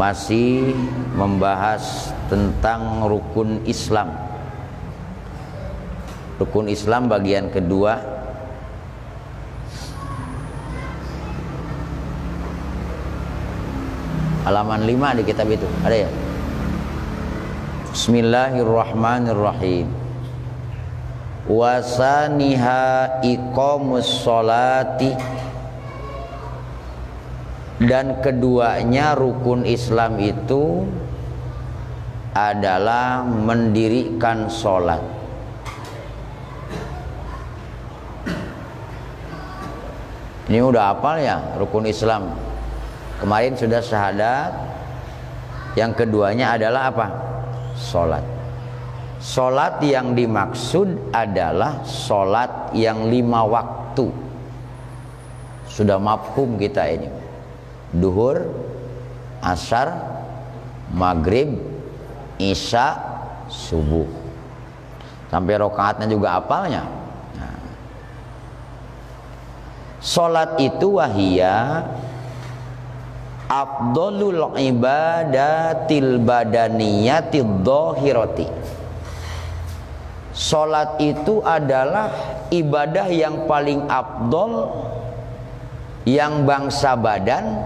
masih membahas tentang rukun Islam. Rukun Islam bagian kedua. Halaman 5 di kitab itu ada ya. Bismillahirrahmanirrahim. Wasaniha iqamus sholati, dan keduanya rukun Islam itu adalah mendirikan sholat. Ini udah hafal ya rukun Islam. Kemarin sudah syahadat. Yang keduanya adalah apa? Sholat. Sholat yang dimaksud adalah sholat yang 5 waktu. Sudah mafhum kita ini. Duhur, asar, maghrib, isya, subuh. Sampai rakaatnya juga hafalnya. Nah. Sholat itu wahiyya afdhalul ibadatil badaniyatid dhahirati. Sholat itu adalah ibadah yang paling afdol, yang bangsa badan,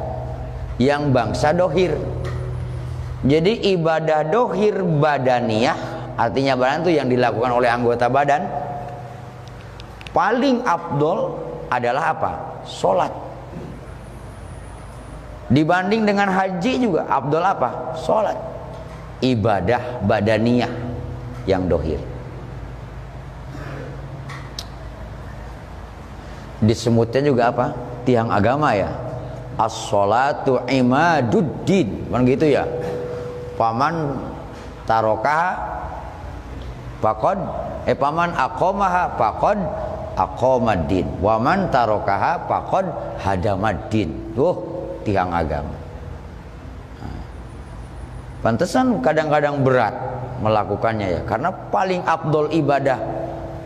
yang bangsa dohir. Jadi ibadah dohir badaniyah, artinya badan itu yang dilakukan oleh anggota badan, paling afdol adalah apa? Sholat. Dibanding dengan haji juga afdol apa? Sholat. Ibadah badaniyah yang dohir. Disemutnya juga apa? Tiang agama ya. As-sholatu imaduddin, kan gitu ya. Paman tarokaha faqad paman aqomaha faqad aqomaddin, waman tarokaha faqad hadamaddin. Tuh tiang agama. Pantesan kadang-kadang berat melakukannya ya, karena paling afdol ibadah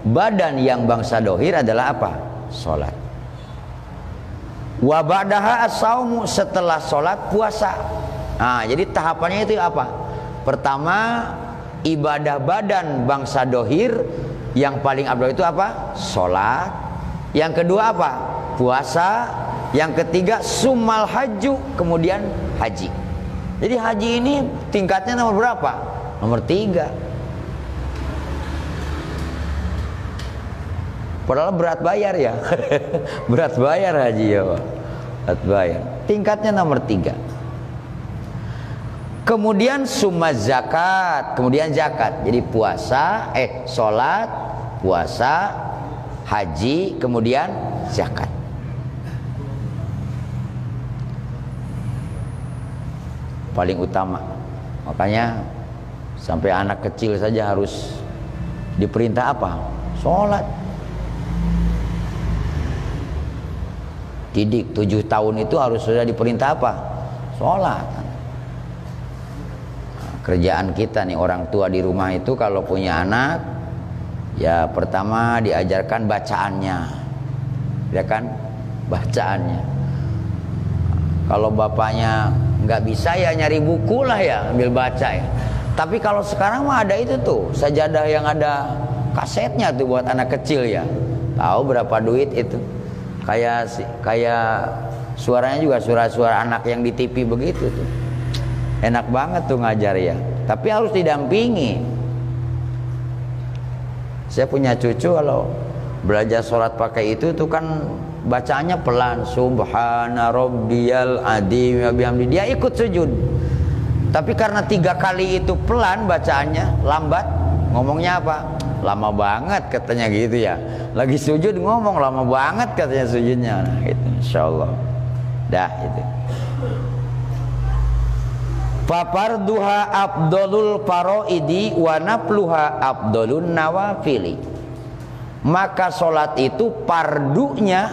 badan yang bangsa dohir adalah apa? Sholat. Wa ba'daha as-saumu, setelah sholat puasa. Nah, jadi tahapannya itu apa? Pertama, ibadah badan bangsa dohir yang paling afdol itu apa? Sholat. Yang kedua apa? Puasa. Yang ketiga summal haju, kemudian haji. Jadi haji ini tingkatnya nomor berapa? Nomor 3. Padahal berat bayar ya. Berat bayar haji ya Pak. Berat bayar. Tingkatnya nomor 3. Kemudian summa zakat, kemudian zakat. Jadi puasa, sholat, puasa, haji, kemudian zakat. Paling utama. Makanya sampai anak kecil saja harus diperintah apa? Sholat. Didik 7 tahun itu harus sudah diperintah apa? Sholat. Nah, kerjaan kita nih orang tua di rumah itu kalau punya anak, ya pertama diajarkan bacaannya, ya kan? Bacaannya. Kalau bapaknya nggak bisa ya nyari buku lah ya, ambil baca ya. Tapi kalau sekarang mah ada itu tuh sajadah yang ada kasetnya tuh buat anak kecil ya. Tahu berapa duit itu? Kayak suaranya juga suara-suara anak yang di TV begitu tuh. Enak banget tuh ngajar ya. Tapi harus didampingi. Saya punya cucu kalau belajar sholat pakai itu tuh kan bacaannya pelan. Subhana rabbiyal adzim wa bihamdi. Dia ikut sujud. Tapi karena 3 kali itu pelan bacaannya, lambat, ngomongnya apa? Lama banget katanya gitu ya. Lagi sujud ngomong lama banget katanya sujudnya. Nah, gitu insyaallah. Dah itu. Fafarduha afdalul faraidi wa nafluha afdalun nawafili. Maka sholat itu pardunya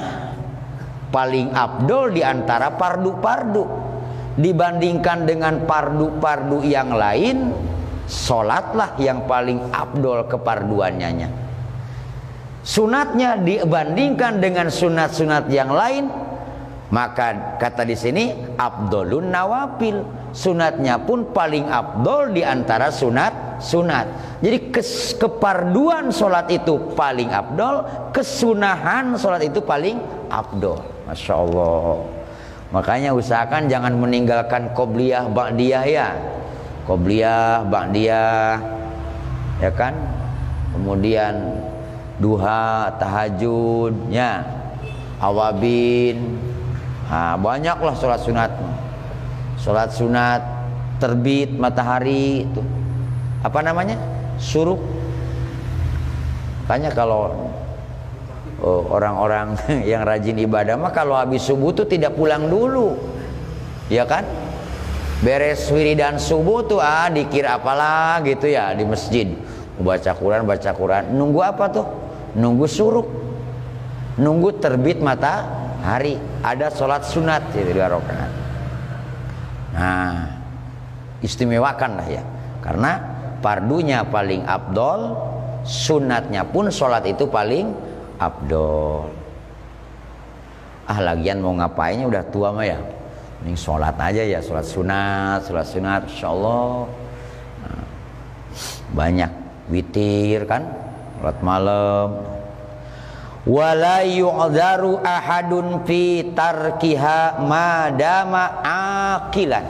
paling afdol di antara pardu-pardu. Dibandingkan dengan pardu-pardu yang lain, sholatlah yang paling afdol keparduannya. Sunatnya dibandingkan dengan sunat-sunat yang lain, Maka kata di sini afdholun nawafil, sunatnya pun paling afdol di antara sunat. Jadi keparduan sholat itu paling afdol, kesunahan sholat itu paling afdol. Masya Allah. Makanya usahakan jangan meninggalkan qobliyah ba'diyah ya. Qobliyah ba'diyah, ya kan? Kemudian duha, tahajudnya, awabin. Nah, banyaklah sholat sunat. Sholat sunat terbit matahari itu apa namanya? Syuruk. Makanya kalau orang-orang yang rajin ibadah mah kalau habis subuh tuh tidak pulang dulu, ya kan? Beres wiridan subuh tuh dikira apalah gitu ya di masjid, baca Quran. Nunggu apa tuh? Nunggu syuruk, nunggu terbit matahari. Ada sholat sunat jadi 2 rakaat. Nah, istimewakan lah ya, karena pardunya paling afdol, sunatnya pun sholat itu paling afdol. Lagian mau ngapainnya udah tua mah ya, mending sholat aja ya, sholat sunat, insyaallah. Nah, banyak witir kan, sholat malam. Wala yu'dharu ahadun fi tarkiha madama aqilan,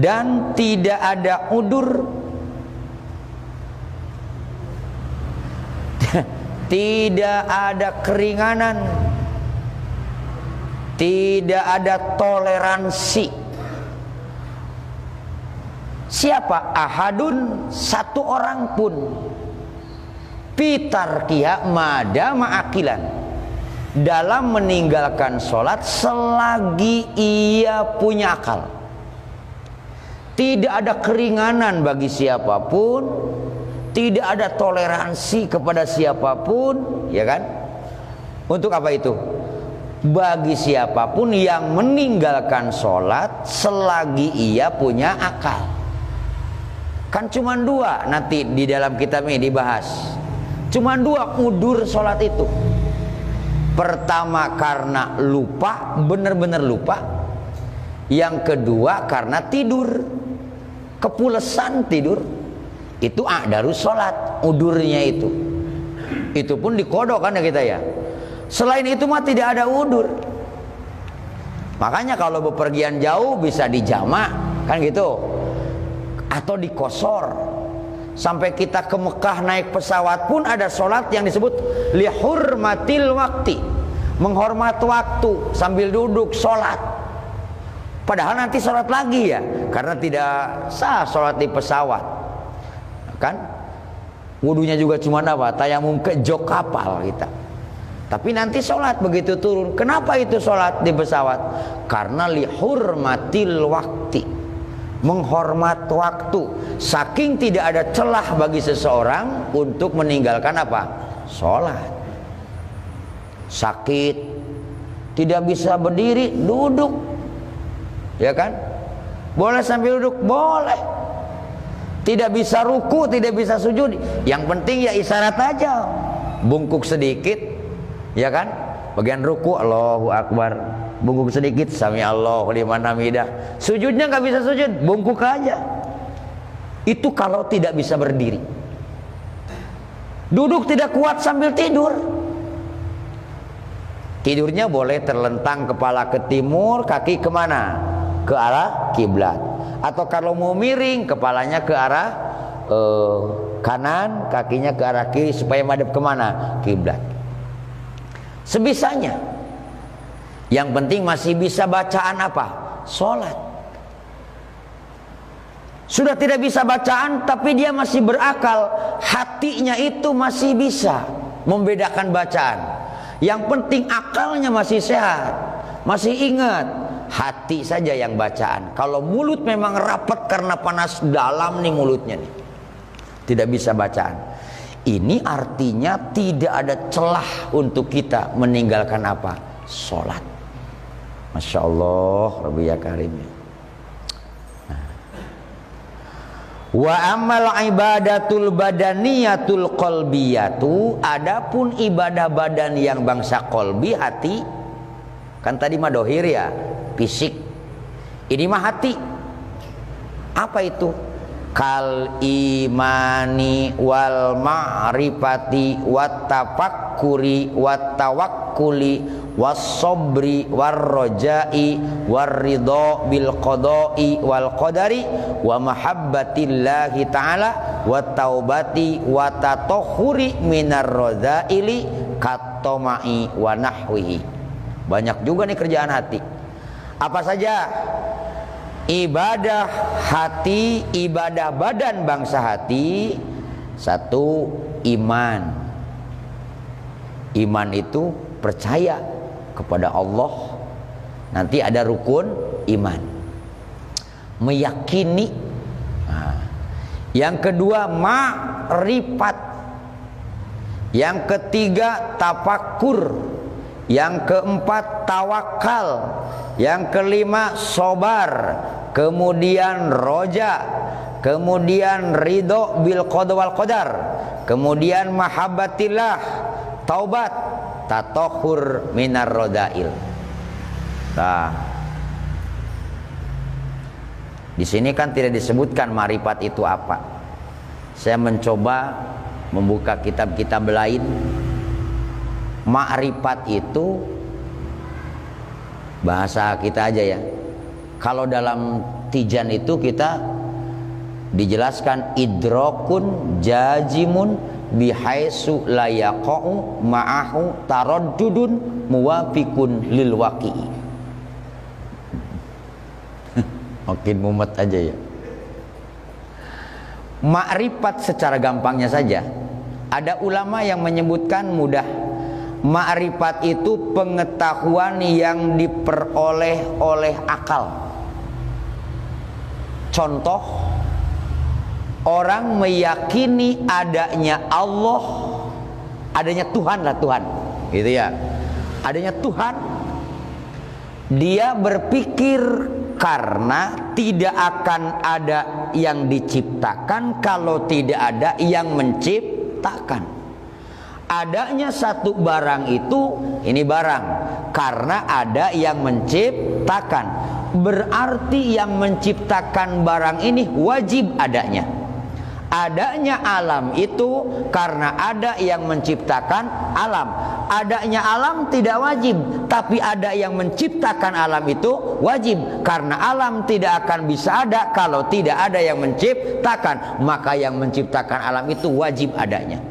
dan tidak ada udur, tidak ada keringanan, tidak ada toleransi. Siapa? Ahadun, satu orang pun, pitarkiha madama aqilan, dalam meninggalkan sholat selagi ia punya akal. Tidak ada keringanan bagi siapapun, tidak ada toleransi kepada siapapun, ya kan? Untuk apa itu? Bagi siapapun yang meninggalkan sholat selagi ia punya akal. Kan cuma 2 nanti di dalam kitab ini dibahas. Cuma 2 udur sholat itu. Pertama karena lupa, benar-benar lupa. Yang kedua karena tidur, kepulesan tidur. Itu darus sholat, udurnya itu. Itu pun dikodok kan ya kita ya. Selain itu mah tidak ada udur. Makanya kalau bepergian jauh bisa dijamak kan gitu, atau dikosor. Sampai kita ke Mekah naik pesawat pun ada sholat yang disebut lihurmatil wakti, menghormat waktu, sambil duduk sholat. Padahal nanti sholat lagi ya, karena tidak sah sholat di pesawat kan. Wudunya juga cuma apa? Tayamum ke jok kapal kita. Tapi nanti sholat begitu turun. Kenapa itu sholat di pesawat? Karena lihurmatil wakti, menghormat waktu. Saking tidak ada celah bagi seseorang untuk meninggalkan apa? Sholat. Sakit, tidak bisa berdiri, duduk, ya kan? Boleh sambil duduk, boleh. Tidak bisa ruku, tidak bisa sujud, yang penting ya isyarat aja, bungkuk sedikit, ya kan? Bagian ruku Allahu Akbar, bungkuk sedikit, sami Allahu liman hamidah. Sujudnya nggak bisa sujud, bungkuk aja. Itu kalau tidak bisa berdiri. Duduk tidak kuat sambil tidur. Tidurnya boleh terlentang, kepala ke timur, kaki kemana? Ke arah kiblat. Atau kalau mau miring, kepalanya ke arah kanan, kakinya ke arah kiri supaya madhep kemana? Kiblat. Sebisanya. Yang penting masih bisa bacaan apa? Sholat. Sudah tidak bisa bacaan tapi dia masih berakal, hatinya itu masih bisa membedakan bacaan. Yang penting akalnya masih sehat, masih ingat, hati saja yang bacaan. Kalau mulut memang rapat karena panas dalam nih mulutnya nih, tidak bisa bacaan. Ini artinya tidak ada celah untuk kita meninggalkan apa? Sholat. Masya Allah, Rabbi ya Karim. Wa amal ibadatul badaniyatul qalbiyatu, adapun ibadah badan yang bangsa qalbi, hati. Kan tadi mah dohir ya, fisik. Ini mah hati. Apa itu? Kal imani wal ma'rifati wat tafakkuri wat tawakkuli was sabri war rajai war ridha bil qada'i wal qadari wa mahabbatillahi ta'ala wat taubati wa tatahhuri minar radzaili katomai wa nahwihi. Banyak juga nih kerjaan hati. Apa saja? Ibadah hati, ibadah badan bangsa hati. Satu, iman. Iman itu percaya kepada Allah. Nanti ada rukun iman, meyakini. Yang kedua, ma'rifat. Yang ketiga, tafakkur. Yang keempat, tawakal. Yang kelima, sobar. Kemudian roja. Kemudian ridho bil qada wal qadar. Kemudian mahabbatillah, taubat, tatahhur minar rodail. Nah, di sini kan tidak disebutkan ma'rifat itu apa. Saya mencoba membuka kitab-kitab lain. Ma'rifat itu bahasa kita aja ya. Kalau dalam tijan itu kita dijelaskan idrakun jazimun bihaisu la yaqa'u ma'ahu taraddudun muwafiqun lil waqi'i. Makin mumet aja ya. Ma'rifat secara gampangnya saja, ada ulama yang menyebutkan mudah. Ma'rifat itu pengetahuan yang diperoleh oleh akal. Contoh, orang meyakini adanya Allah, adanya Tuhan lah, Tuhan, gitu ya. Adanya Tuhan, dia berpikir karena tidak akan ada yang diciptakan kalau tidak ada yang menciptakan. Adanya satu barang itu, ini barang, karena ada yang menciptakan. Berarti yang menciptakan barang ini wajib adanya. Adanya alam itu karena ada yang menciptakan alam. Adanya alam tidak wajib, tapi ada yang menciptakan alam itu wajib. Karena alam tidak akan bisa ada kalau tidak ada yang menciptakan. Maka yang menciptakan alam itu wajib adanya.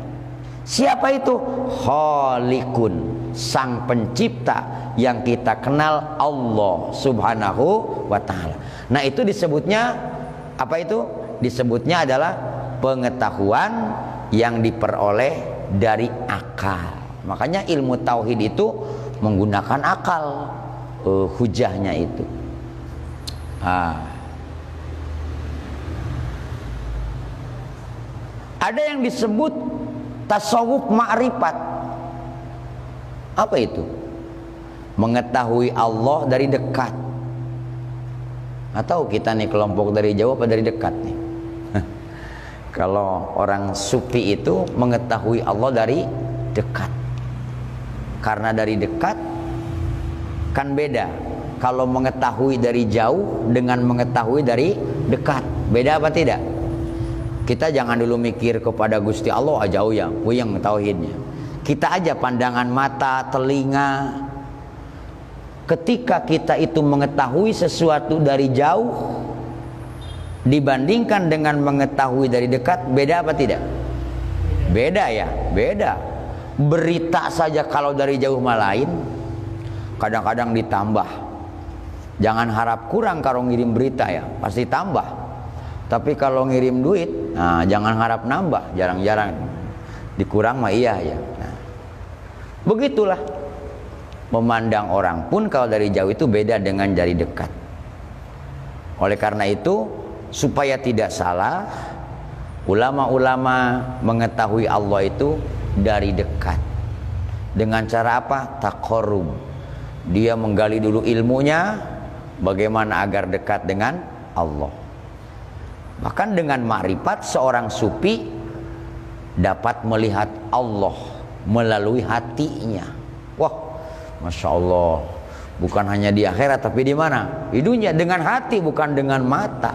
Siapa itu? Khaliqun, sang pencipta yang kita kenal, Allah subhanahu wa ta'ala. Nah itu disebutnya apa itu? Disebutnya adalah pengetahuan yang diperoleh dari akal. Makanya ilmu tauhid itu menggunakan akal, hujahnya itu. Ada yang disebut tasawuf ma'rifat. Apa itu? Mengetahui Allah dari dekat. Atau kita nih kelompok dari jauh apa dari dekat nih? Kalau orang sufi itu mengetahui Allah dari dekat. Karena dari dekat kan beda. Kalau mengetahui dari jauh dengan mengetahui dari dekat, beda apa tidak? Kita jangan dulu mikir kepada Gusti Allah jauh ya, puyeng tauhidnya. Kita aja pandangan mata, telinga. Ketika kita itu mengetahui sesuatu dari jauh dibandingkan dengan mengetahui dari dekat, beda apa tidak? Beda ya, beda. Berita saja kalau dari jauh mah lain, kadang-kadang ditambah. Jangan harap kurang kalau ngirim berita ya, pasti tambah. Tapi kalau ngirim duit, nah jangan harap nambah, jarang-jarang. Dikurang mah iya ya. Nah, begitulah. Memandang orang pun kalau dari jauh itu beda dengan dari dekat. Oleh karena itu, supaya tidak salah, ulama-ulama mengetahui Allah itu dari dekat. Dengan cara apa? Taqarrub. Dia menggali dulu ilmunya, bagaimana agar dekat dengan Allah. Bahkan dengan ma'rifat seorang sufi dapat melihat Allah melalui hatinya. Wah, Masya Allah. Bukan hanya di akhirat tapi di mana? Di dunia, dengan hati bukan dengan mata.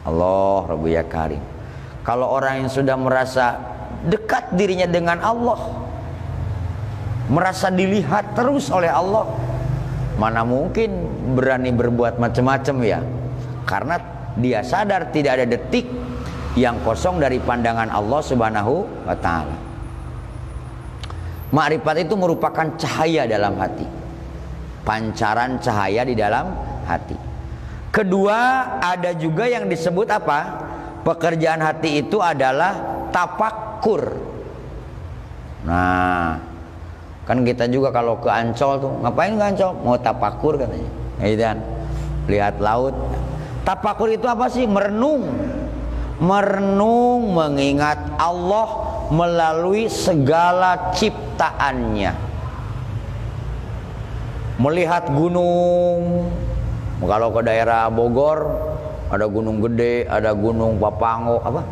Allah Rabbi ya Karim. Kalau orang yang sudah merasa dekat dirinya dengan Allah, merasa dilihat terus oleh Allah, mana mungkin berani berbuat macam-macam ya? Karena dia sadar tidak ada detik yang kosong dari pandangan Allah Subhanahu wa ta'ala. Ma'rifat itu merupakan cahaya dalam hati, pancaran cahaya di dalam hati. Kedua, ada juga yang disebut apa? Pekerjaan hati itu adalah tafakkur. Nah, kan kita juga kalau ke Ancol tuh, ngapain ke Ancol? Mau tafakkur katanya. Gitu kan? Lihat laut. Tafakkur itu apa sih? Merenung. Merenung mengingat Allah melalui segala ciptaannya. Melihat gunung. Kalau ke daerah Bogor ada gunung gede, ada gunung Papango, apa?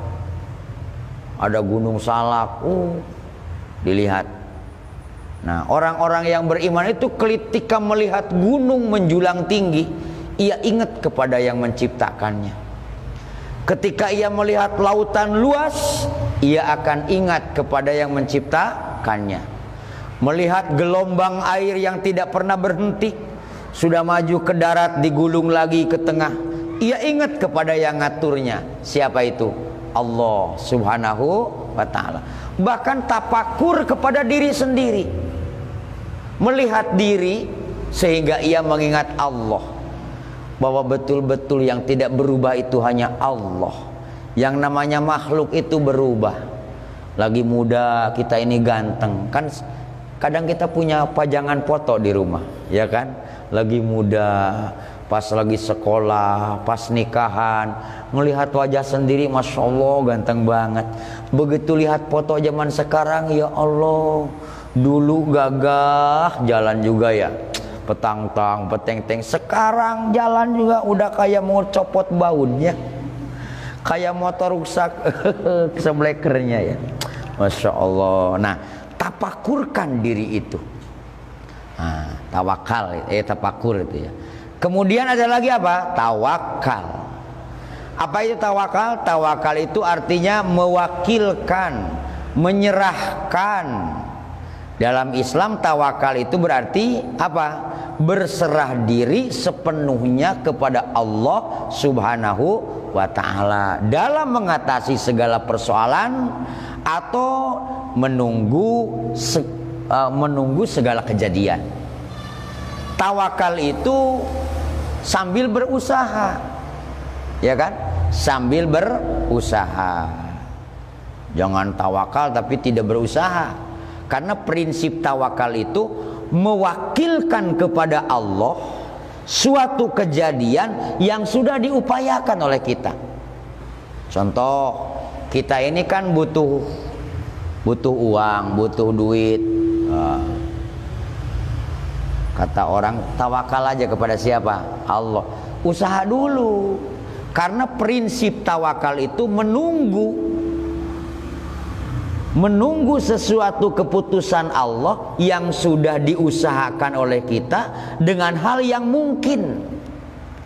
Ada gunung Salak. Dilihat. Nah, orang-orang yang beriman itu ketika melihat gunung menjulang tinggi, ia ingat kepada yang menciptakannya. Ketika ia melihat lautan luas, ia akan ingat kepada yang menciptakannya. Melihat gelombang air yang tidak pernah berhenti, sudah maju ke darat, digulung lagi ke tengah, ia ingat kepada yang ngaturnya. Siapa itu? Allah Subhanahu wa ta'ala. Bahkan tafakur kepada diri sendiri, melihat diri sehingga ia mengingat Allah, bahwa betul-betul yang tidak berubah itu hanya Allah. Yang namanya makhluk itu berubah. Lagi muda kita ini ganteng, kan kadang kita punya pajangan foto di rumah, ya kan? Lagi muda, pas lagi sekolah, pas nikahan, melihat wajah sendiri, Masya Allah ganteng banget. Begitu lihat foto zaman sekarang, ya Allah, dulu gagah jalan juga ya, petang-tang, peteng-teng. Sekarang jalan juga udah kayak mau copot bautnya, kayak motor rusak seblekernya ya, Masya Allah. Nah, tafakurkan diri itu. Nah, tawakal, tafakur itu ya. Kemudian ada lagi apa? Tawakal. Apa itu tawakal? Tawakal itu artinya mewakilkan, menyerahkan. Dalam Islam tawakal itu berarti apa? Berserah diri sepenuhnya kepada Allah Subhanahu wa ta'ala dalam mengatasi segala persoalan atau menunggu segala kejadian. Tawakal itu sambil berusaha, ya kan? Sambil berusaha. Jangan tawakal tapi tidak berusaha. Karena prinsip tawakal itu mewakilkan kepada Allah suatu kejadian yang sudah diupayakan oleh kita. Contoh, kita ini kan butuh uang, butuh duit. Kata orang, tawakal aja kepada siapa? Allah. Usaha dulu. Karena prinsip tawakal itu menunggu sesuatu keputusan Allah yang sudah diusahakan oleh kita dengan hal yang mungkin.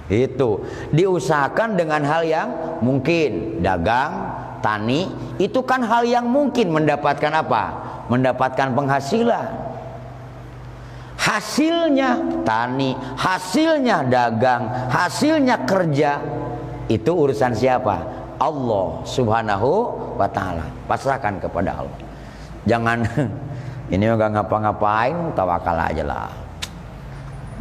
Itu diusahakan dengan hal yang mungkin. Dagang, tani, itu kan hal yang mungkin. Mendapatkan apa? Mendapatkan penghasilan. Hasilnya tani, hasilnya dagang, hasilnya kerja, itu urusan siapa? Allah Subhanahu wa ta'ala. Pasrahkan kepada Allah. Jangan ini enggak ngapa-ngapain, tawakal aja lah.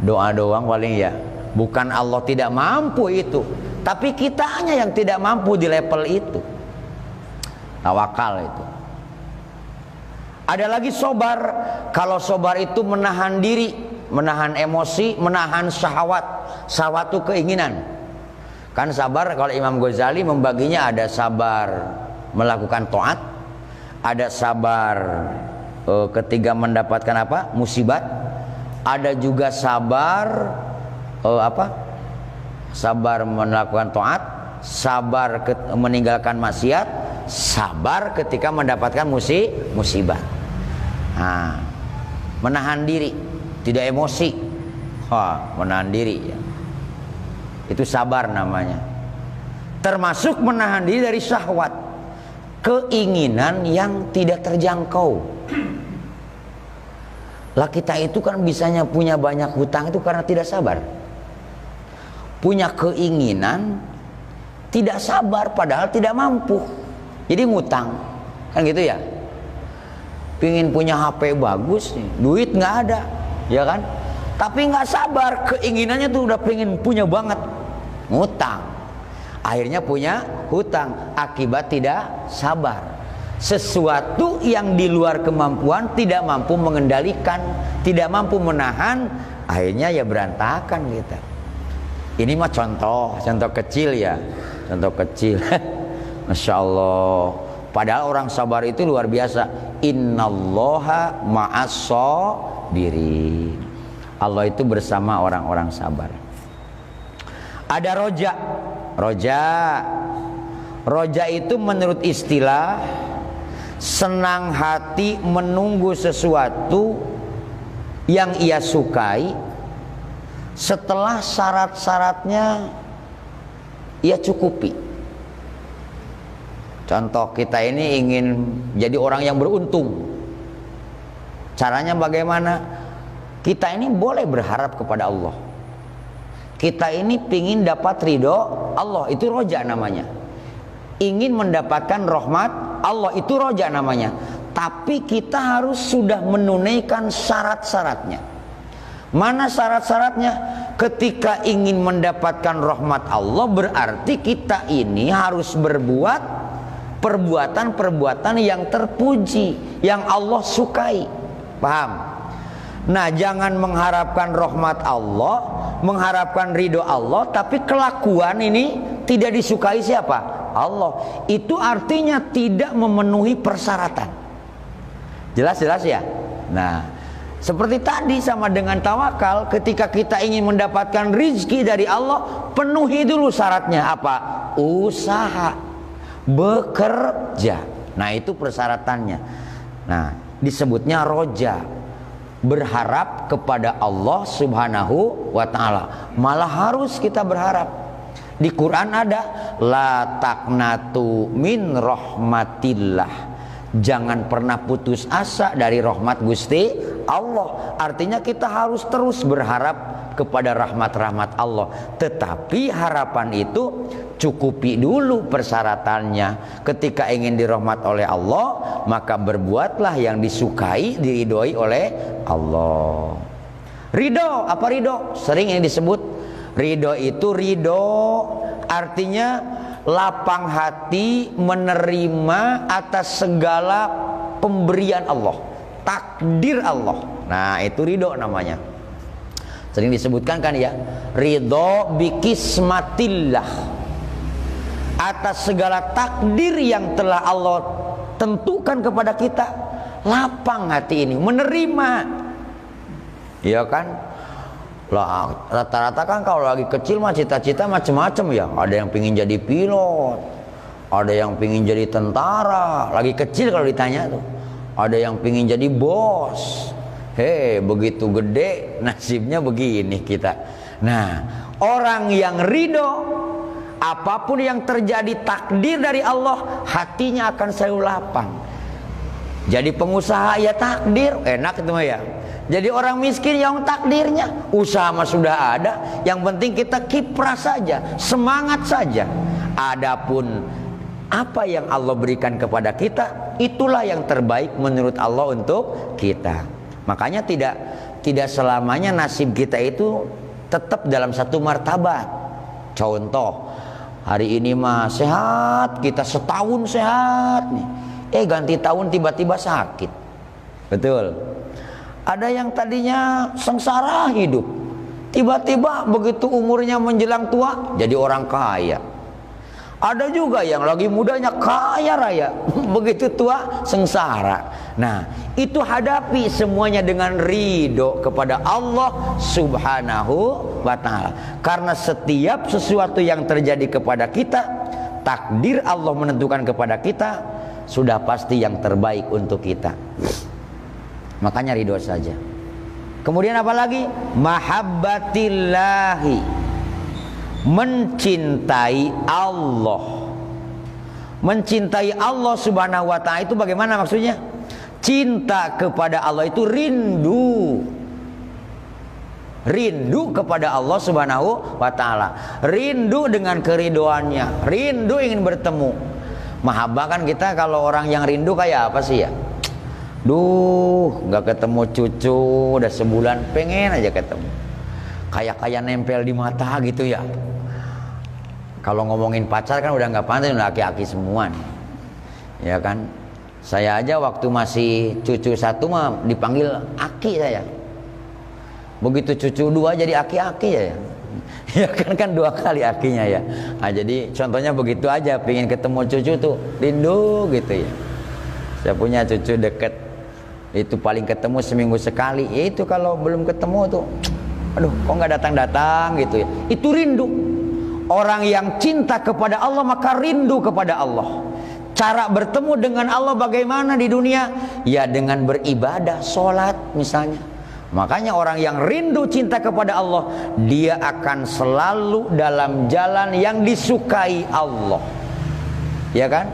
Doa doang paling ya. Bukan Allah tidak mampu itu, tapi kitanya yang tidak mampu di level itu. Tawakal itu. Ada lagi sobar. Kalau sobar itu menahan diri, menahan emosi, menahan syahwat. Syahwat itu keinginan. Kan sabar, kalau Imam Ghazali membaginya ada sabar melakukan taat, ada sabar ketika mendapatkan apa? Musibat. Ada juga sabar Sabar melakukan taat, sabar meninggalkan maksiat, sabar ketika mendapatkan musibah. Nah, menahan diri, tidak emosi. Menahan diri ya. Itu sabar namanya. Termasuk menahan diri dari syahwat, keinginan yang tidak terjangkau. Lah kita itu kan bisanya punya banyak hutang itu karena tidak sabar. Punya keinginan, tidak sabar padahal tidak mampu. Jadi ngutang. Kan gitu ya. Pingin punya HP bagus nih, duit nggak ada, ya kan? Tapi nggak sabar, keinginannya tuh udah pengen punya banget, ngutang. Akhirnya punya hutang akibat tidak sabar. Sesuatu yang di luar kemampuan, tidak mampu mengendalikan, tidak mampu menahan, akhirnya ya berantakan kita. Ini mah contoh kecil ya, contoh kecil. Masya Allah. Padahal orang sabar itu luar biasa. Innallaha ma'as-sabirin. Allah itu bersama orang-orang sabar. Ada roja. Roja itu menurut istilah senang hati menunggu sesuatu yang ia sukai setelah syarat-syaratnya ia cukupi. Contoh, kita ini ingin jadi orang yang beruntung. Caranya bagaimana? Kita ini boleh berharap kepada Allah. Kita ini pingin dapat ridho Allah, itu roja namanya. Ingin mendapatkan rahmat Allah, itu roja namanya. Tapi kita harus sudah menunaikan syarat-syaratnya. Mana syarat-syaratnya? Ketika ingin mendapatkan rahmat Allah, berarti kita ini harus berbuat perbuatan-perbuatan yang terpuji, yang Allah sukai. Paham? Nah, jangan mengharapkan rahmat Allah, mengharapkan ridho Allah, tapi kelakuan ini tidak disukai siapa? Allah. Itu artinya tidak memenuhi persyaratan. Jelas ya? Nah, seperti tadi sama dengan tawakal, ketika kita ingin mendapatkan rizki dari Allah, penuhi dulu syaratnya apa? Usaha, bekerja. Nah, itu persyaratannya. Nah, disebutnya roja, berharap kepada Allah Subhanahu wa ta'ala. Malah harus kita berharap. Di Quran ada la taqnatu min rahmatillah. Jangan pernah putus asa dari rahmat Gusti Allah. Artinya kita harus terus berharap kepada rahmat-rahmat Allah. Tetapi harapan itu cukupi dulu persyaratannya. Ketika ingin dirahmat oleh Allah, maka berbuatlah yang disukai, diridhoi oleh Allah. Ridho, apa ridho? Sering ini disebut. Ridho itu artinya lapang hati menerima atas segala pemberian Allah, takdir Allah. Nah, itu ridho namanya. Sering disebutkan kan ya, ridho bikismatillah, atas segala takdir yang telah Allah tentukan kepada kita. Lapang hati ini menerima, iya kan? Lah, rata-rata kan kalau lagi kecil mah cita-cita macam-macam ya. Ada yang pingin jadi pilot, ada yang pingin jadi tentara. Lagi kecil kalau ditanya tuh, ada yang pingin jadi bos. Begitu gede nasibnya begini kita. Nah, orang yang ridho, apapun yang terjadi takdir dari Allah, hatinya akan selalu lapang. Jadi pengusaha ya takdir, enak itu mah ya. Jadi orang miskin yang takdirnya, usaha mah sudah ada, yang penting kita kiprah saja, semangat saja. Adapun apa yang Allah berikan kepada kita, itulah yang terbaik menurut Allah untuk kita. Makanya tidak selamanya nasib kita itu tetap dalam satu martabat. Contoh, hari ini mah sehat, kita setahun sehat nih. Ganti tahun tiba-tiba sakit. Betul. Ada yang tadinya sengsara hidup, tiba-tiba begitu umurnya menjelang tua jadi orang kaya. Ada juga yang lagi mudanya kaya raya, begitu tua sengsara. Nah, itu hadapi semuanya dengan ridho kepada Allah Subhanahu wa ta'ala. Karena setiap sesuatu yang terjadi kepada kita, takdir Allah menentukan kepada kita, sudah pasti yang terbaik untuk kita. Makanya ridho saja. Kemudian apa lagi? Mahabbatillahi, mencintai Allah. Mencintai Allah Subhanahu wa ta'ala itu bagaimana maksudnya? Cinta kepada Allah itu rindu. Rindu kepada Allah Subhanahu wa ta'ala. Rindu dengan keridoannya. Rindu ingin bertemu. Mahabbah kan kita kalau orang yang rindu kayak apa sih ya? Duh, gak ketemu cucu udah sebulan, pengen aja ketemu. Kayak nempel di mata gitu ya. Kalau ngomongin pacar kan udah nggak pantas, udah aki-aki semua nih. Ya kan? Saya aja waktu masih cucu satu mah dipanggil aki saya. Begitu cucu dua jadi aki-aki ya. Ya kan 2 kali akinya ya. Nah, jadi contohnya begitu aja, pengen ketemu cucu tuh rindu gitu ya. Saya punya cucu deket, itu paling ketemu seminggu sekali. Ya itu kalau belum ketemu tuh, aduh kok nggak datang-datang gitu ya. Itu rindu. Orang yang cinta kepada Allah maka rindu kepada Allah. Cara bertemu dengan Allah bagaimana di dunia? Ya dengan beribadah, sholat misalnya. Makanya orang yang rindu cinta kepada Allah, dia akan selalu dalam jalan yang disukai Allah. Ya kan?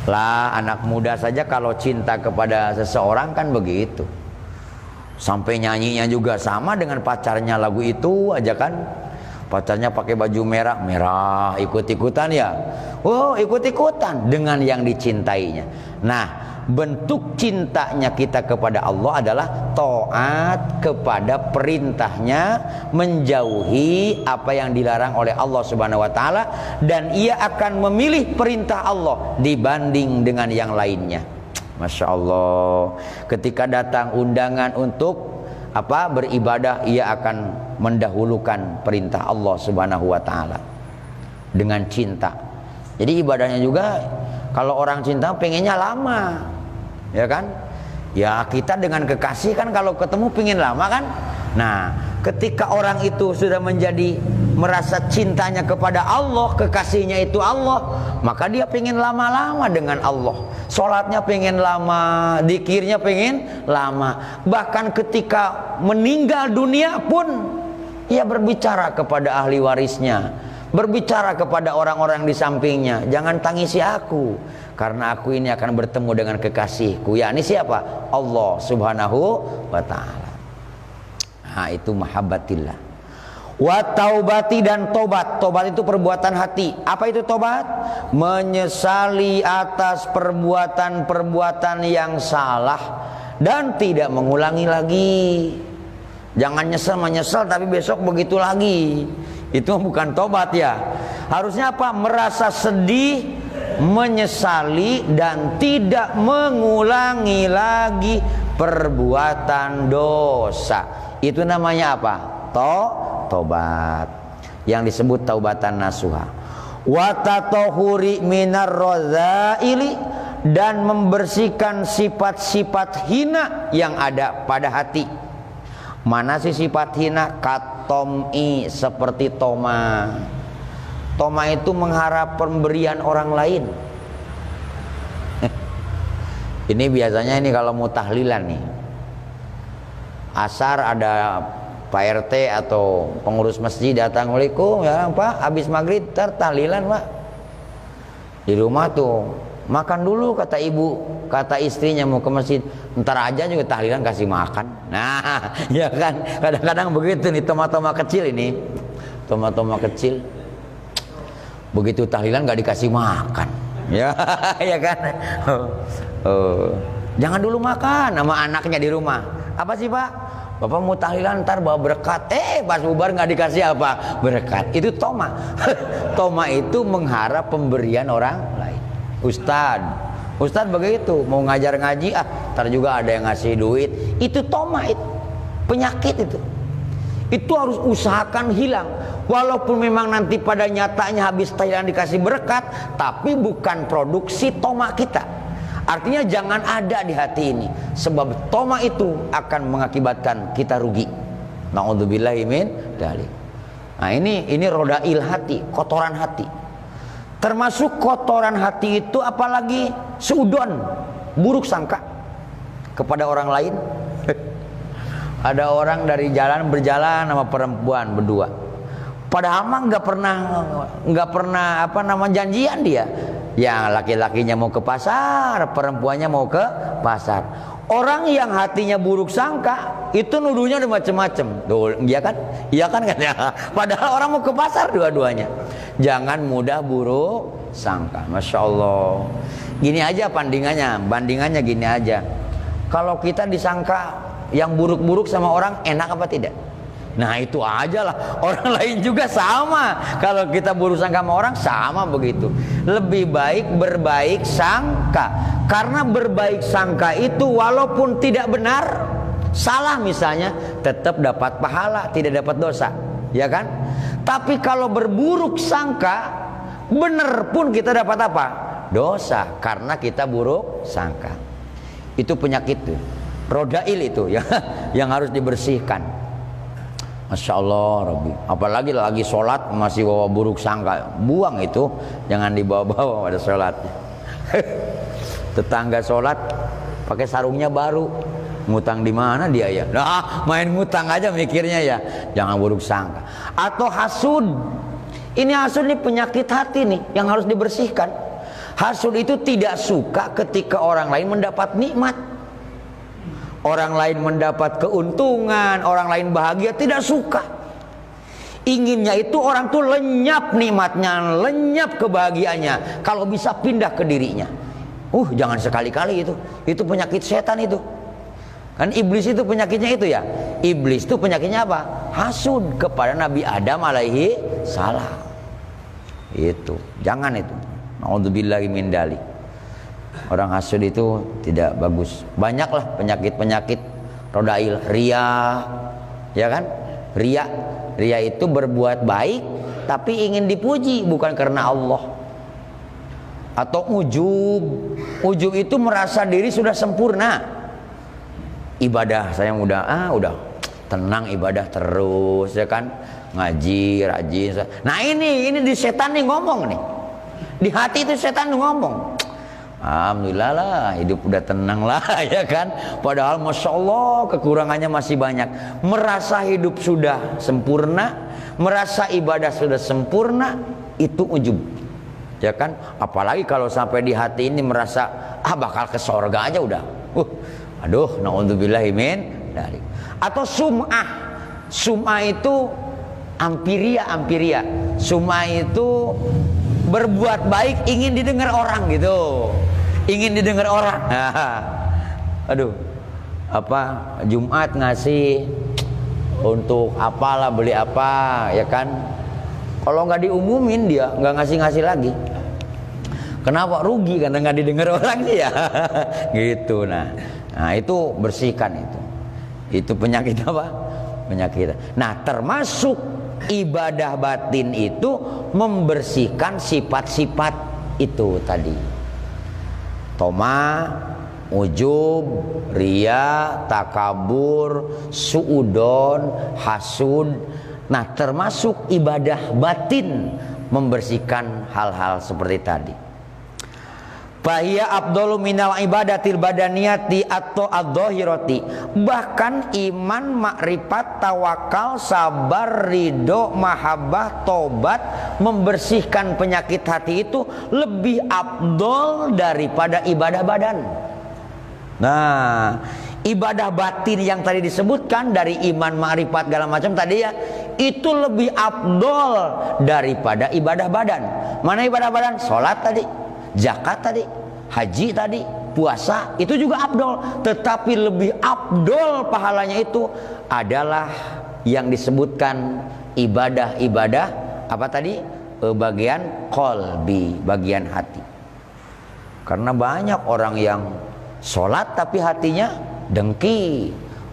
Lah anak muda saja kalau cinta kepada seseorang kan begitu. Sampai nyanyinya juga sama dengan pacarnya lagu itu aja kan. Pacarnya pakai baju merah, ikut-ikutan ya. Oh, ikut-ikutan dengan yang dicintainya. Nah, bentuk cintanya kita kepada Allah adalah taat kepada perintahnya, menjauhi apa yang dilarang oleh Allah Subhanahu wa ta'ala, dan ia akan memilih perintah Allah dibanding dengan yang lainnya. Masya Allah. Ketika datang undangan untuk beribadah, ia akan mendahulukan perintah Allah Subhanahu wa ta'ala dengan cinta. Jadi ibadahnya juga kalau orang cinta pengennya lama, ya kan? Ya kita dengan kekasih kan kalau ketemu pengen lama kan? Nah, ketika orang itu sudah merasa cintanya kepada Allah, kekasihnya itu Allah, maka dia pengen lama-lama dengan Allah. Sholatnya pengen lama, dzikirnya pengen lama. Bahkan ketika meninggal dunia pun ia berbicara kepada ahli warisnya, berbicara kepada orang-orang di sampingnya, jangan tangisi aku, karena aku ini akan bertemu dengan kekasihku. Yakni siapa? Allah Subhanahu wa ta'ala. Nah, itu mahabbatillah. Wa taubati, dan tobat. Tobat itu perbuatan hati. Apa itu tobat? Menyesali atas perbuatan-perbuatan yang salah dan tidak mengulangi lagi. Jangan menyesal tapi besok begitu lagi. Itu bukan tobat ya. Harusnya apa? Merasa sedih, menyesali dan tidak mengulangi lagi perbuatan dosa. Itu namanya apa? Tobat. Yang disebut taubatan nasuha. Wa tatahuri minar radzaili, dan membersihkan sifat-sifat hina yang ada pada hati. Mana sih sifat hina? Katom'i, seperti toma. Toma itu mengharap pemberian orang lain. Ini biasanya ini kalau mau tahlilan nih, asar ada Pak RT atau pengurus masjid datang, Assalamualaikum ya Pak, habis maghrib tahlilan Pak. Di rumah tuh makan dulu kata ibu, kata istrinya mau ke masjid, ntar aja juga tahlilan kasih makan. Nah ya kan, kadang-kadang begitu nih toma-toma kecil ini, toma-toma kecil begitu tahlilan gak dikasih makan ya. Ya kan. Jangan dulu makan sama anaknya di rumah. Apa sih Pak? Bapak mau tahlilan ntar bawa berkat, pas bubar nggak dikasih apa berkat. Itu toma. Toma itu mengharap pemberian orang lain. Ustad begitu mau ngajar ngaji, ntar juga ada yang ngasih duit. Itu toma, itu penyakit itu. Itu harus usahakan hilang. Walaupun memang nanti pada nyatanya habis tahlilan dikasih berkat, tapi bukan produksi toma kita. Artinya jangan ada di hati ini, sebab toma itu akan mengakibatkan kita rugi. Na'udzubillahi min dzalik. Nah ini rodail hati, kotoran hati. Termasuk kotoran hati itu apalagi suudon, buruk sangka kepada orang lain. Ada orang dari berjalan sama perempuan berdua. Padahal mah nggak pernah janjian dia. Yang laki-lakinya mau ke pasar, perempuannya mau ke pasar. Orang yang hatinya buruk sangka itu nuduhnya udah macem-macem. Tuh, iya kan? Iya kan ya. Padahal orang mau ke pasar dua-duanya. Jangan mudah buruk sangka. Masya Allah. Gini aja bandingannya gini aja. Kalau kita disangka yang buruk-buruk sama orang, enak apa tidak? Nah itu aja lah. Orang lain juga sama. Kalau kita buruk sangka sama orang, sama begitu. Lebih baik berbaik sangka. Karena berbaik sangka itu walaupun tidak benar, salah misalnya, tetap dapat pahala, tidak dapat dosa, ya kan? Tapi kalau berburuk sangka, benar pun kita dapat apa? Dosa, karena kita buruk sangka. Itu penyakit tuh, rodail itu ya, yang harus dibersihkan. Masya Allah Rabbi. Apalagi lagi sholat masih bawa buruk sangka, buang itu, jangan dibawa-bawa pada sholatnya. Tetangga sholat pakai sarungnya baru, ngutang di mana dia ya? Nah, main ngutang aja mikirnya ya. Jangan buruk sangka. Atau hasud. Ini hasud, ini penyakit hati nih yang harus dibersihkan. Hasud itu tidak suka ketika orang lain mendapat nikmat, orang lain mendapat keuntungan, orang lain bahagia, tidak suka. Inginnya itu orang tuh lenyap nikmatnya, lenyap kebahagiaannya, kalau bisa pindah ke dirinya. Jangan sekali-kali itu. Itu penyakit setan itu. Kan iblis itu penyakitnya itu ya. Iblis itu penyakitnya apa? Hasud kepada Nabi Adam alaihi salam. Itu. Jangan itu. Na'udzubillahi min dzalik. Orang hasud itu tidak bagus. Banyaklah penyakit-penyakit rodail. Ria, ya kan? Ria itu berbuat baik tapi ingin dipuji, bukan karena Allah. Atau ujub itu merasa diri sudah sempurna. Ibadah saya udah tenang, ibadah terus, ya kan? Ngaji, rajin. Nah ini di setan nih ngomong nih. Di hati itu setan ngomong. Alhamdulillah lah, hidup udah tenang lah, ya kan? Padahal Masya Allah kekurangannya masih banyak. Merasa hidup sudah sempurna, merasa ibadah sudah sempurna, itu ujub, ya kan? Apalagi kalau sampai di hati ini merasa bakal ke sorga aja udah. Aduh, na'udzubillahi min dzalik. Atau sum'ah itu ampiria. Sum'ah itu berbuat baik ingin didengar orang gitu. Ingin didengar orang. Aduh, Jumat ngasih untuk apalah, beli apa, ya kan? Kalau nggak diumumin dia nggak ngasih lagi. Kenapa? Rugi karena nggak didengar orang dia. Gitu. Nah itu bersihkan itu. Itu penyakit apa? Penyakit. Nah termasuk ibadah batin itu membersihkan sifat-sifat itu tadi. Toma, ujub, ria, takabur, suudon, hasud. Nah termasuk ibadah batin membersihkan hal-hal seperti tadi. Fahiya afdalu minal ibadatil badaniyati atau adz-dzahirati. Bahkan iman, makrifat, tawakal, sabar, ridho, mahabbah, tobat, membersihkan penyakit hati itu lebih afdol daripada ibadah badan. Nah, ibadah batin yang tadi disebutkan dari iman, makrifat, segala macam tadi ya, itu lebih afdol daripada ibadah badan. Mana ibadah badan? Sholat tadi, zakat tadi, haji tadi, puasa, itu juga afdol. Tetapi lebih afdol pahalanya itu adalah yang disebutkan ibadah-ibadah apa tadi? Bagian qalbi, bagian hati. Karena banyak orang yang sholat tapi hatinya dengki.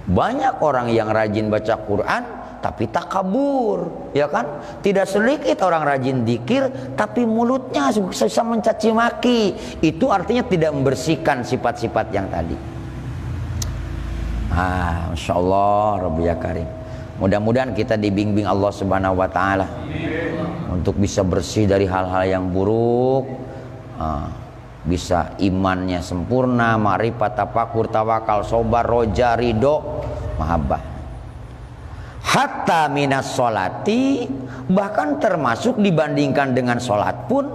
Banyak orang yang rajin baca Quran tapi takabur, ya kan? Tidak sedikit orang rajin zikir tapi mulutnya bisa mencaci maki. Itu artinya tidak membersihkan sifat-sifat yang tadi. Masya Allah, Rabbi ya Karim. Mudah-mudahan kita dibimbing Allah Subhanahu wa Ta'ala untuk bisa bersih dari hal-hal yang buruk, bisa imannya sempurna, ma'rifat, tafakur, tawakal, sobar, roja, ridho, mahabbah. Hatta minas sholati, bahkan termasuk dibandingkan dengan sholat pun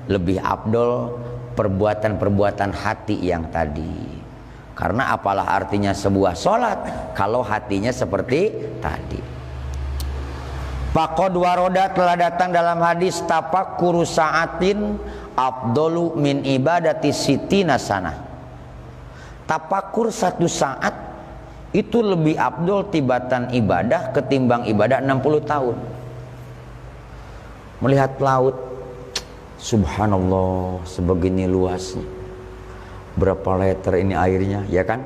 lebih afdol perbuatan-perbuatan hati yang tadi. Karena apalah artinya sebuah sholat kalau hatinya seperti tadi. Faqad waroda, telah datang dalam hadis, tafakkuru sa'atin afdolu min ibadati sitina sanah. Tafakur satu saat itu lebih afdol tibatan ibadah ketimbang ibadah 60 tahun. Melihat laut, subhanallah, sebegini luasnya, berapa liter ini airnya, ya kan?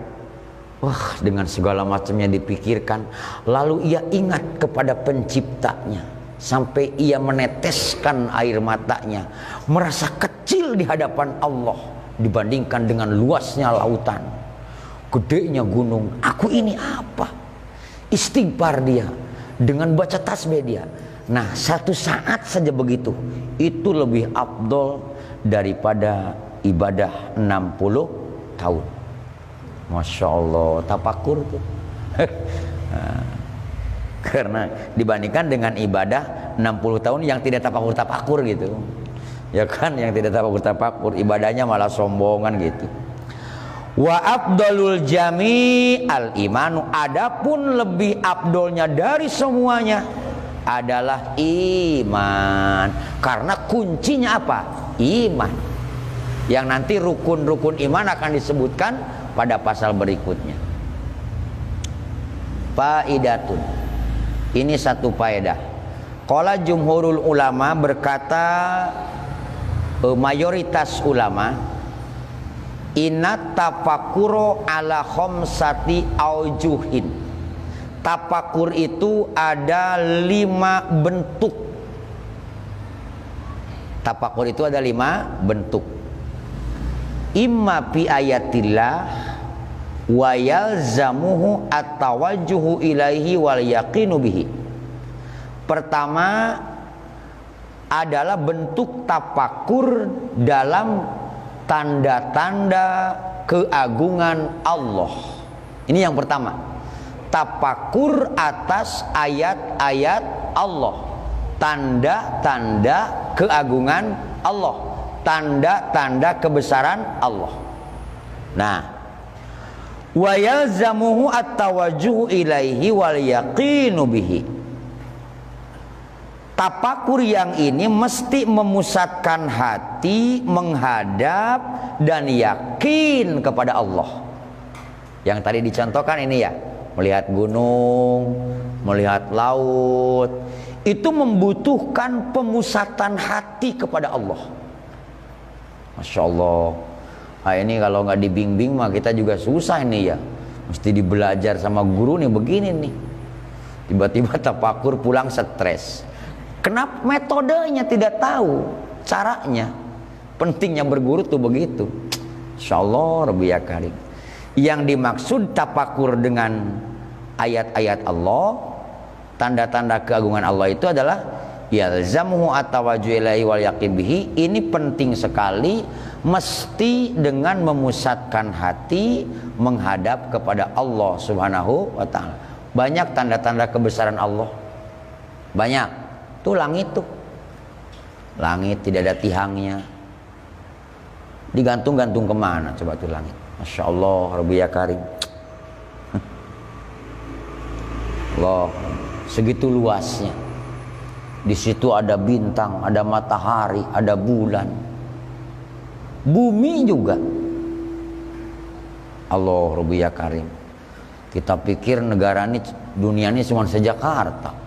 Wah, dengan segala macamnya dipikirkan. Lalu ia ingat kepada penciptanya, sampai ia meneteskan air matanya, merasa kecil di hadapan Allah dibandingkan dengan luasnya lautan, gedenya gunung. Aku ini apa? Istighfar dia, dengan baca tasbih dia. Nah, satu saat saja begitu, itu lebih afdol daripada ibadah 60 tahun. Masya Allah, tafakur tuh. Karena dibandingkan dengan ibadah 60 tahun yang tidak tafakur gitu, ya kan, yang tidak tafakur, ibadahnya malah sombongan gitu. Wa afdalul jami al imanu, adapun lebih afdolnya dari semuanya adalah iman. Karena kuncinya apa? Iman. Yang nanti rukun-rukun iman akan disebutkan pada pasal berikutnya. Faidatun, ini satu faedah. Qala jumhurul ulama, berkata mayoritas ulama, inna tafakuro ala khamsati aujuhin. Tafakur itu ada 5 bentuk. Tafakur itu ada 5 bentuk. Imma fi ayatillah wa yalzamuhu at-tawajjuhu ilaihi wal yaqinu bihi. Pertama adalah bentuk tafakur dalam tanda-tanda keagungan Allah. Ini yang pertama. Tafakur atas ayat-ayat Allah, tanda-tanda keagungan Allah, tanda-tanda kebesaran Allah. Nah, wa yalzamuhu at-tawajjuhu ilaihi wal yaqinu bihi. Tafakur yang ini mesti memusatkan hati menghadap dan yakin kepada Allah. Yang tadi dicontohkan ini ya, melihat gunung, melihat laut, itu membutuhkan pemusatan hati kepada Allah. Masya Allah. Nah, ini kalau nggak dibimbing mah kita juga susah ini ya. Mesti dibelajar sama guru nih begini nih. Tiba-tiba tafakur pulang stres. Kenapa? Metodenya tidak tahu, caranya. Pentingnya berguru tuh begitu. Insya Allah, Rabbi ya Karim. Yang dimaksud tafakur dengan ayat-ayat Allah, tanda-tanda keagungan Allah itu adalah yalzamuhu at-tawajjuh ilaihi wal yaqin bihi. Ini penting sekali, mesti dengan memusatkan hati menghadap kepada Allah Subhanahu wa taala. Banyak tanda-tanda kebesaran Allah. Banyak. Tuh langit tuh. Langit tidak ada tihangnya. Digantung-gantung kemana coba tuh langit? Masya Allah, Rabbi ya Karim. Allah, segitu luasnya. Di situ ada bintang, ada matahari, ada bulan. Bumi juga. Allah, Rabbi ya Karim. Kita pikir negara ini, dunia ini cuma se-Jakarta.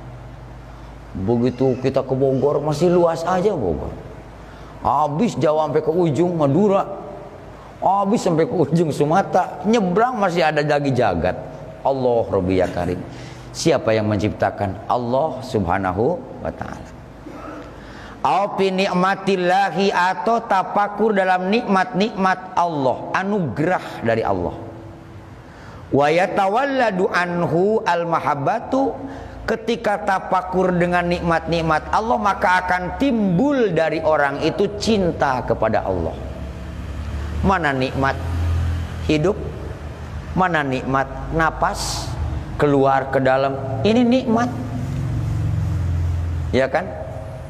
Begitu kita ke Bogor masih luas aja Bogor. Habis Jawa sampai ke ujung Madura, habis sampai ke ujung Sumatera, nyebrang masih ada lagi jagat. Allah, Rabbi ya Karim. Siapa yang menciptakan? Allah Subhanahu wa ta'ala. Au fi ni'matillahi, atau tafakur dalam nikmat-nikmat Allah, anugerah dari Allah. Wa yatawalladu anhu al-mahabbatu, ketika tafakur dengan nikmat-nikmat Allah maka akan timbul dari orang itu cinta kepada Allah. Mana nikmat hidup, mana nikmat napas keluar ke dalam, ini nikmat, ya kan?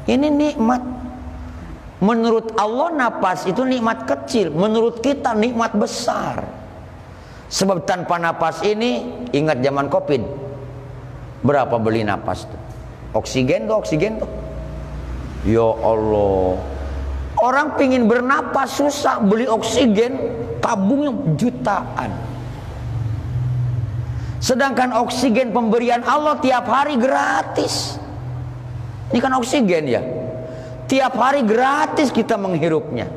Ini nikmat. Menurut Allah napas itu nikmat kecil, menurut kita nikmat besar. Sebab tanpa napas ini, ingat zaman Covid, berapa beli napas tuh? Oksigen tuh. Ya Allah, orang pingin bernapas susah, beli oksigen tabungnya jutaan. Sedangkan oksigen pemberian Allah tiap hari gratis. Ini kan oksigen ya, tiap hari gratis kita menghirupnya.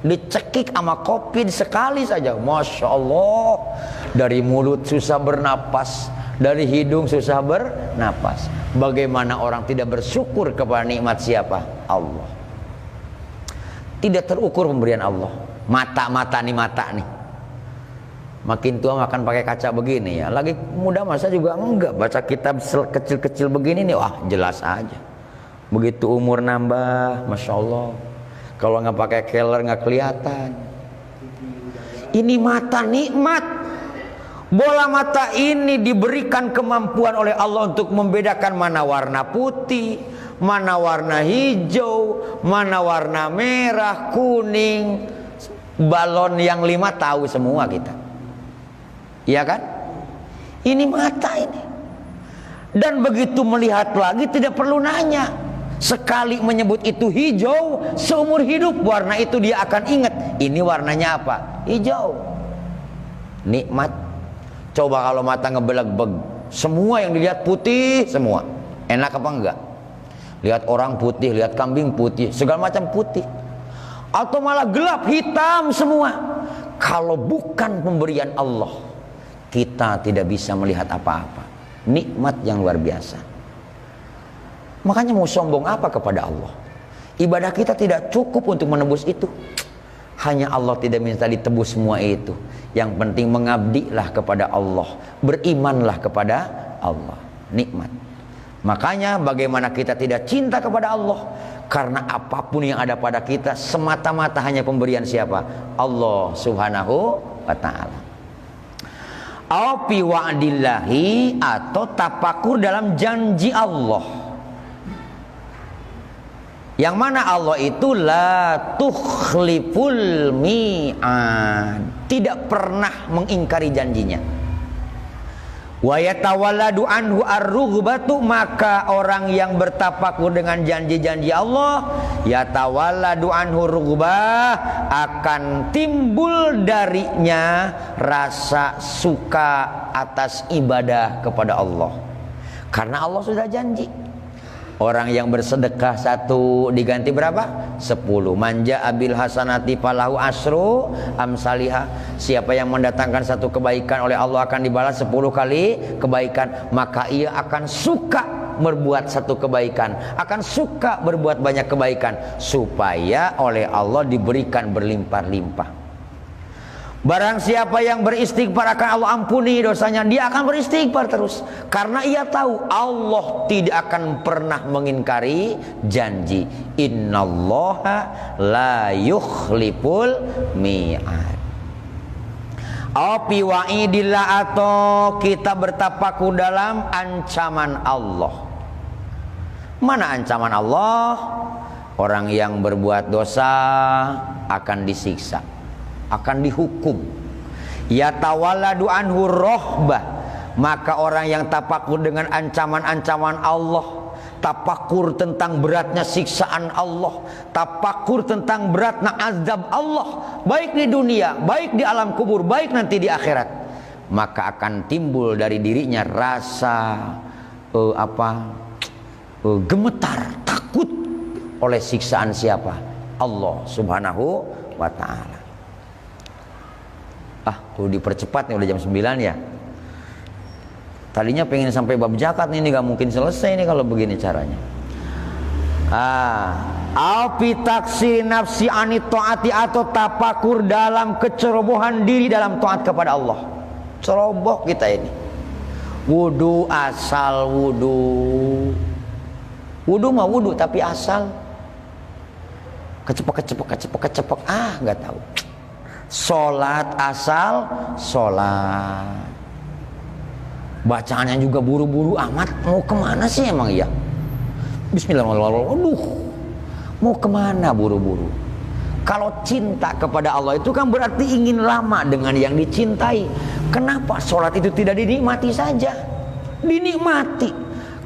Dicekik sama Covid sekali saja, Masya Allah, dari mulut susah bernapas, dari hidung susah bernapas. Bagaimana orang tidak bersyukur kepada nikmat siapa? Allah. Tidak terukur pemberian Allah. Mata nih, makin tua makan pakai kaca begini ya. Lagi muda masa juga enggak baca kitab kecil-kecil begini nih, wah jelas aja. Begitu umur nambah, Masya Allah, kalau nggak pakai keler nggak kelihatan. Ini mata nikmat. Bola mata ini diberikan kemampuan oleh Allah untuk membedakan mana warna putih, mana warna hijau, mana warna merah, kuning. Balon yang 5 tahu semua kita, iya kan? Ini mata ini. Dan begitu melihat lagi tidak perlu nanya. Sekali menyebut itu hijau, seumur hidup warna itu dia akan ingat. Ini warnanya apa? Hijau. Nikmat. Coba kalau mata ngebeleg-beg, semua yang dilihat putih semua, enak apa enggak? Lihat orang putih, lihat kambing putih, segala macam putih. Atau malah gelap, hitam semua. Kalau bukan pemberian Allah, kita tidak bisa melihat apa-apa. Nikmat yang luar biasa. Makanya mau sombong apa kepada Allah? Ibadah kita tidak cukup untuk menebus itu. Hanya Allah tidak minta ditebus semua itu. Yang penting mengabdilah kepada Allah, berimanlah kepada Allah. Nikmat. Makanya bagaimana kita tidak cinta kepada Allah? Karena apapun yang ada pada kita semata-mata hanya pemberian siapa? Allah Subhanahu wa ta'ala. Au fi wa'dillahi, atau tafakur dalam janji Allah. Yang mana Allah itu la tukhliful mi'ad, tidak pernah mengingkari janjinya. Wa yatawalladu anhu ar-rughbatu, maka orang yang bertafakur dengan janji-janji Allah, yatawalladu anhu rughbah, akan timbul darinya rasa suka atas ibadah kepada Allah. Karena Allah sudah janji. Orang yang bersedekah 1 diganti berapa? 10. Manja abil hasanati falahu asru amsalihah. Siapa yang mendatangkan 1 kebaikan oleh Allah akan dibalas 10 kali kebaikan. Maka ia akan suka berbuat 1 kebaikan, akan suka berbuat banyak kebaikan, supaya oleh Allah diberikan berlimpah-limpah. Barang siapa yang beristighfar akan Allah ampuni dosanya, dia akan beristighfar terus. Karena ia tahu Allah tidak akan pernah mengingkari janji. Innallaha la yukhliful mi'ad. Api wa'idillah, atau kita bertafakur dalam ancaman Allah. Mana ancaman Allah? Orang yang berbuat dosa akan disiksa, akan dihukum. Yatawalladu anhu rohbah, maka orang yang tafakur dengan ancaman-ancaman Allah, tafakur tentang beratnya siksaan Allah, tafakur tentang beratnya azab Allah, baik di dunia, baik di alam kubur, baik nanti di akhirat, maka akan timbul dari dirinya rasa gemetar, takut oleh siksaan siapa? Allah Subhanahu wa ta'ala. Perlu dipercepat nih, udah jam 9 ya. Tadinya pengen sampai bab zakat ini gak mungkin selesai nih kalau begini caranya. Alfi taksi nafsi anit taati, atau tapakur dalam kecerobohan diri dalam taat kepada Allah. Ceroboh kita ini. Wudu asal wudu. Wudu mah wudu tapi asal. Kecepek nggak tahu. Sholat asal sholat. Bacaannya juga buru-buru amat. Mau kemana sih emang ya? Bismillahirrahmanirrahim. Aduh, mau kemana buru-buru? Kalau cinta kepada Allah itu kan berarti ingin lama dengan yang dicintai. Kenapa sholat itu tidak dinikmati saja? Dinikmati.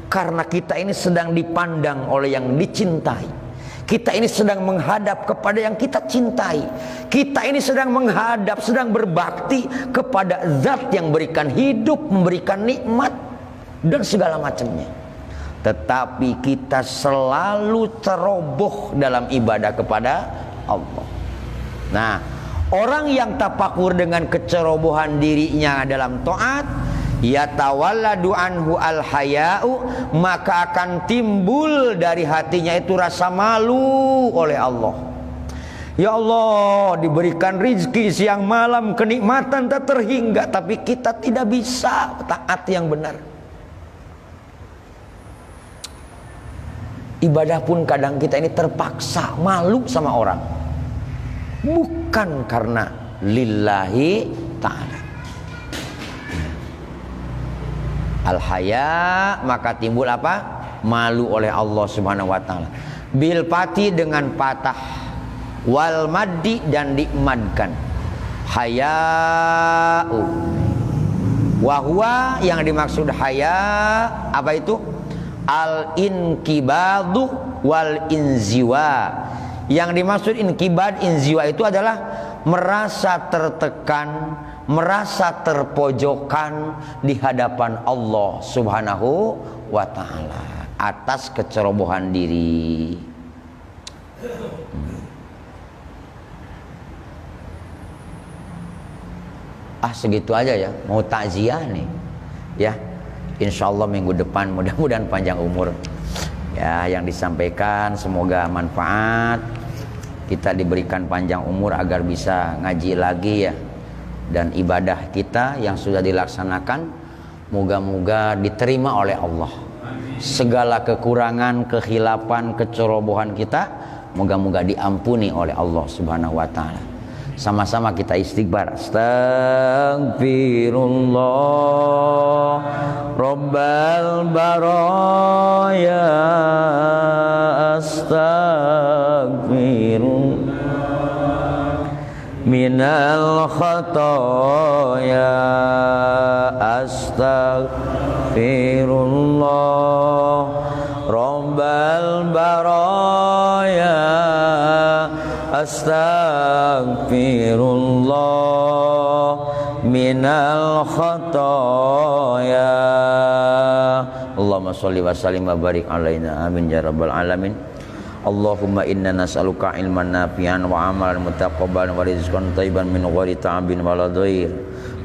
Karena kita ini sedang dipandang oleh yang dicintai. Kita ini sedang menghadap kepada yang kita cintai. Kita ini sedang menghadap, sedang berbakti kepada zat yang berikan hidup, memberikan nikmat dan segala macamnya. Tetapi kita selalu ceroboh dalam ibadah kepada Allah. Nah, orang yang tafakur dengan kecerobohan dirinya dalam taat, yatawalladu anhu al-haya'u, maka akan timbul dari hatinya itu rasa malu oleh Allah. Ya Allah, diberikan rizki siang malam, kenikmatan tak terhingga, tapi kita tidak bisa taat yang benar. Ibadah pun kadang kita ini terpaksa malu sama orang, bukan karena lillahi ta'ala. Al-haya, maka timbul apa? Malu oleh Allah Subhanahu wa taala. Bil pati, dengan patah, wal maddi, dan dimadkan. Haya'u. Wa huwa, yang dimaksud haya apa itu? Al-inkibadu wal inziwa. Yang dimaksud inkibad, inziwa itu adalah merasa tertekan, merasa terpojokan di hadapan Allah Subhanahu wa ta'ala atas kecerobohan diri. Segitu aja ya, mau takziah nih ya. Insyaallah minggu depan mudah-mudahan panjang umur ya. Yang disampaikan semoga manfaat, kita diberikan panjang umur agar bisa ngaji lagi ya. Dan ibadah kita yang sudah dilaksanakan moga-moga diterima oleh Allah. Segala kekurangan, kekhilafan, kecerobohan kita moga-moga diampuni oleh Allah Subhanahu wa taala. Sama-sama kita istighfar. Astaghfirullah Rabbal baraya, astaghfirullah minal khataya, astaghfirullah Rabbal baraya, astaghfirullah minal khataya. Allahumma sholli wa sallim wa barik alaina, amin ya rabbal alamin. Allahumma inna nas'aluka ilman nafi'an wa amalan mutaqabbalan wa rizqan thayyiban min ghairi ta'abin wa la dhair.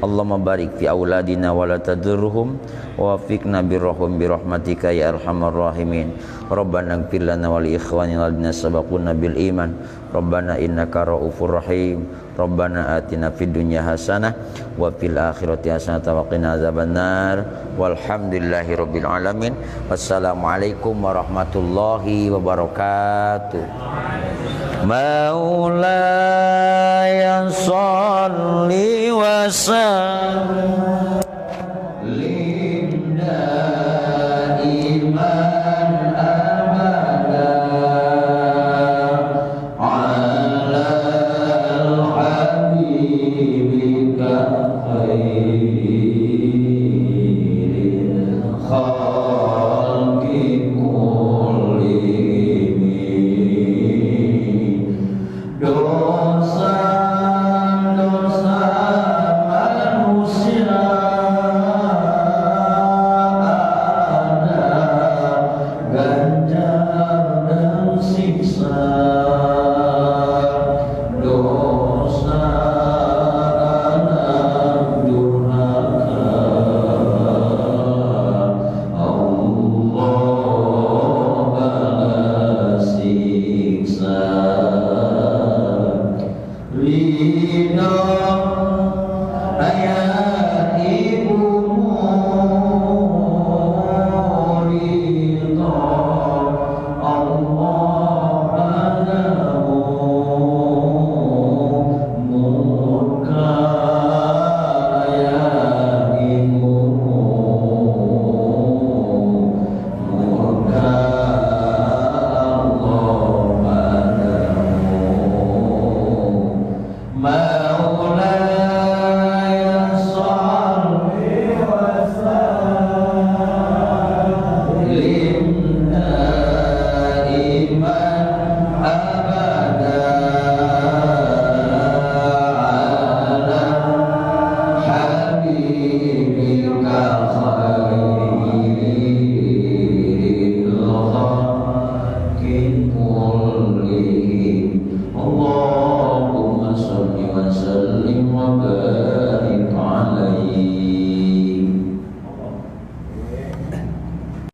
Allahumma barik fi auladina wa la tadurruhum wa wafiqna birrahum birahmatika ya arhamar rahimin. Rabbana ighfir lana wa li ikhwanina alladhina sabaquna bil iman. Rabbana innaka ra'ufur rahim. Rabbana atina fid dunya hasanah wa fil akhirati hasanah wa qina azabannar. Walhamdulillahi rabbil alamin. Wassalamualaikum warahmatullahi wabarakatuh. Maulaya sholli wa sallim